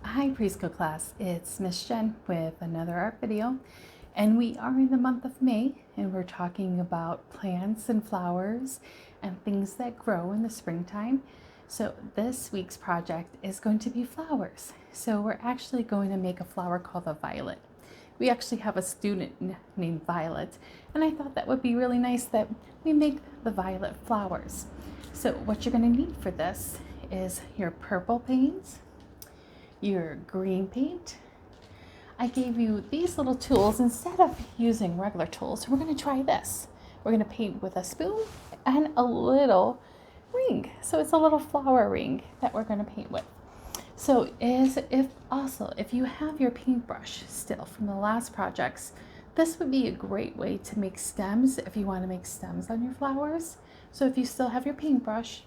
Hi preschool class, it's Miss Jen with another art video, and we are in the month of May and we're talking about plants and flowers and things that grow in the springtime. So this week's project is going to be flowers. So we're actually going to make a flower called a violet. We actually have a student named Violet, and I thought that would be really nice that we make the violet flowers. So what you're going to need for this is your purple paints, your green paint. I gave you these little tools instead of using regular tools. We're going to try this. We're going to paint with a spoon and a little ring. So it's a little flower ring that we're going to paint with. So if you have your paintbrush still from the last projects, this would be a great way to make stems if you want to make stems on your flowers. So if you still have your paintbrush,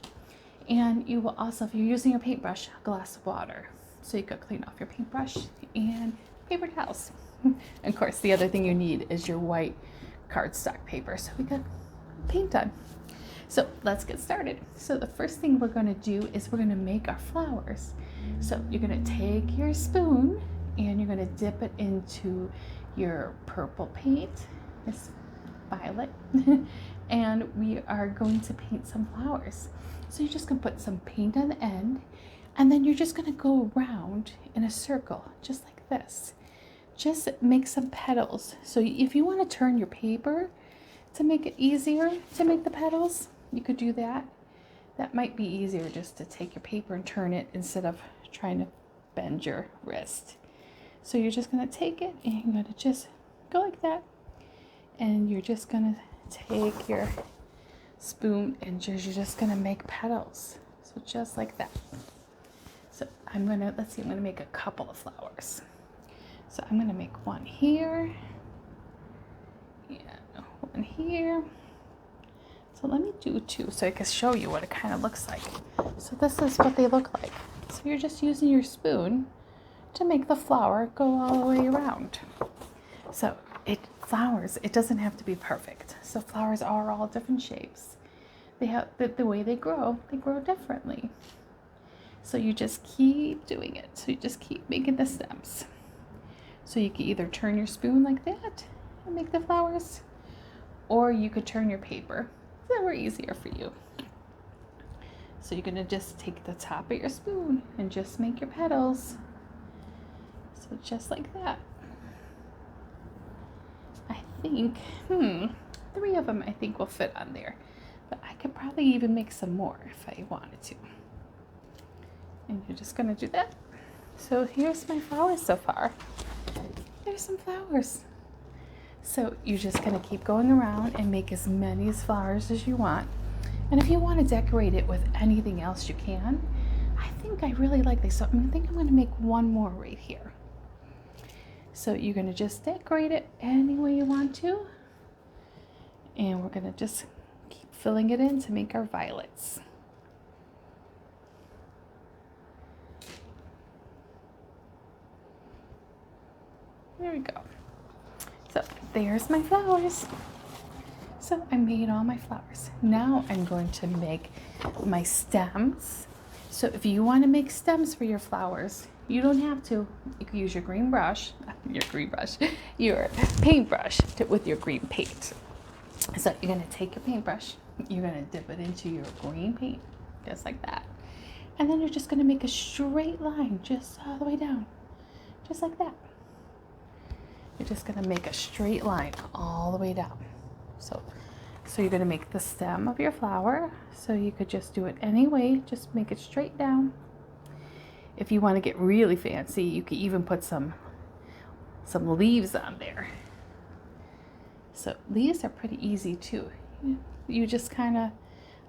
and you will also, if you're using your paintbrush, a glass of water. So you could clean off your paintbrush and paper towels. And of course, the other thing you need is your white cardstock paper so we can paint on. So let's get started. So the first thing we're going to do is we're going to make our flowers. So you're going to take your spoon and you're going to dip it into your purple paint, this violet, and we are going to paint some flowers. So you're just going to put some paint on the end, and then you're just going to go around in a circle, just like this. Just make some petals. So if you want to turn your paper to make it easier to make the petals, you could do that. That might be easier, just to take your paper and turn it instead of trying to bend your wrist. So you're just going to take it and you're going to just go like that. And you're just going to take your spoon and you're just going to make petals. So just like that. So I'm going to make a couple of flowers. So I'm going to make one here and one here. So let me do two so I can show you what it kind of looks like. So this is what they look like. So you're just using your spoon to make the flower go all the way around. So flowers, it doesn't have to be perfect. So flowers are all different shapes. They have the way they grow differently. So you just keep doing it. So you just keep making the stems. So you can either turn your spoon like that and make the flowers, or you could turn your paper. That were easier for you. So you're gonna just take the top of your spoon and just make your petals. So just like that. I think, 3 of them I think will fit on there. But I could probably even make some more if I wanted to. And you're just gonna do that. So here's my flowers so far. There's some flowers. So you're just gonna keep going around and make as many flowers as you want. And if you want to decorate it with anything else, you can. I think I really like this, so I think I'm gonna make one more right here. So you're gonna just decorate it any way you want to. And we're gonna just keep filling it in to make our violets. There we go. So there's my flowers. So I made all my flowers. Now I'm going to make my stems. So if you want to make stems for your flowers, you don't have to. You can use your your paintbrush with your green paint. So you're going to take your paintbrush, you're going to dip it into your green paint, just like that. And then you're just going to make a straight line just all the way down, just like that. You're just going to make a straight line all the way down. So you're going to make the stem of your flower. So you could just do it any way, just make it straight down. If you want to get really fancy, you could even put some leaves on there. So leaves are pretty easy too. You just kind of,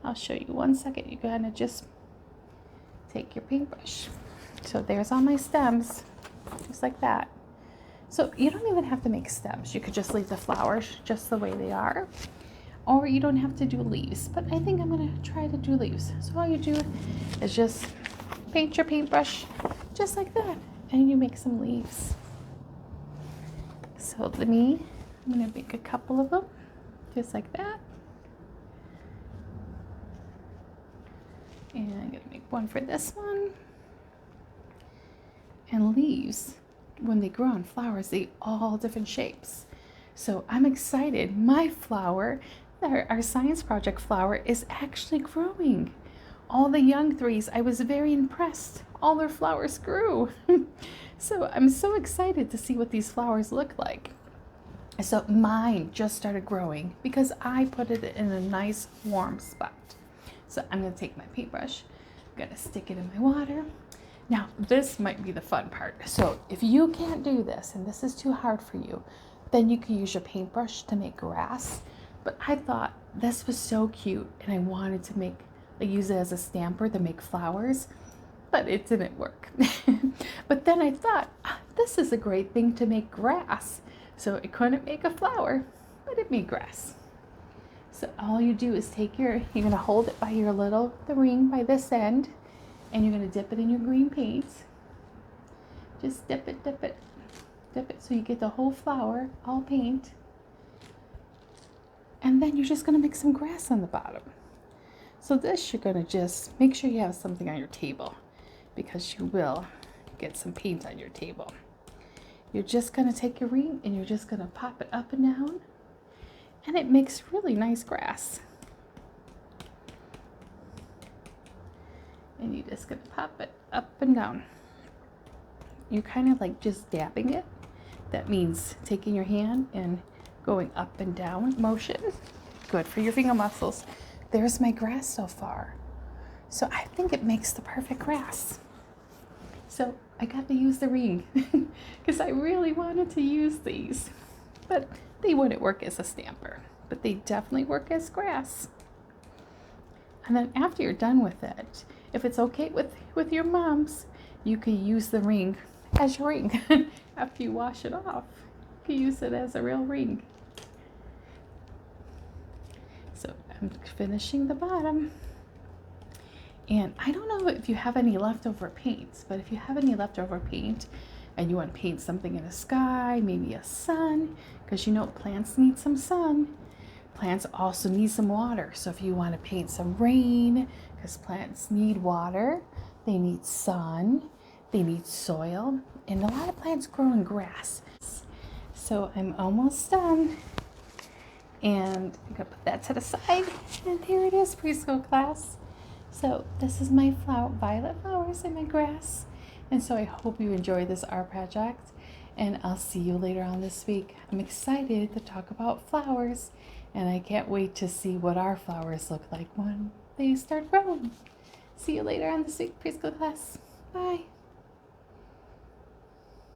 I'll show you 1 second. You kind of just take your paintbrush. So there's all my stems, just like that. So you don't even have to make stems. You could just leave the flowers just the way they are. Or you don't have to do leaves. But I think I'm going to try to do leaves. So all you do is just paint your paintbrush just like that. And you make some leaves. So I'm going to make a couple of them. Just like that. And I'm going to make one for this one. And leaves, when they grow on flowers, they all different shapes. So I'm excited. My flower, our science project flower, is actually growing. All the young threes, I was very impressed. All their flowers grew. So I'm so excited to see what these flowers look like. So mine just started growing because I put it in a nice warm spot. So I'm gonna take my paintbrush, I'm gonna stick it in my water. Now this might be the fun part. So if you can't do this and this is too hard for you, then you can use your paintbrush to make grass. But I thought this was so cute and I wanted to use it as a stamper to make flowers, but it didn't work. But then I thought, this is a great thing to make grass. So it couldn't make a flower, but it made grass. So all you do is you're gonna hold it by the ring by this end, and you're gonna dip it in your green paint. Just dip it, dip it, dip it so you get the whole flower, all paint. And then you're just gonna make some grass on the bottom. So this, you're gonna just make sure you have something on your table because you will get some paint on your table. You're just gonna take your ring and you're just gonna pop it up and down, and it makes really nice grass. And you're just gonna pop it up and down. You're kind of like just dabbing it. That means taking your hand and going up and down motion. Good for your finger muscles. There's my grass so far. So I think it makes the perfect grass. So I got to use the ring because I really wanted to use these, but they wouldn't work as a stamper, but they definitely work as grass. And then after you're done with it, if it's okay with your moms, you can use the ring as your ring. After you wash it off, you can use it as a real ring. So I'm finishing the bottom. And I don't know if you have any leftover paints, but if you have any leftover paint and you want to paint something in the sky, maybe a sun, because you know plants need some sun. Plants also need some water. So if you want to paint some rain, because plants need water, they need sun, they need soil, and a lot of plants grow in grass. So I'm almost done. And I'm gonna put that to the side. And here it is, preschool class. So this is my violet flowers in my grass. And so I hope you enjoy this art project, and I'll see you later on this week. I'm excited to talk about flowers, and I can't wait to see what our flowers look like when they start growing. See you later on this week, preschool class. Bye.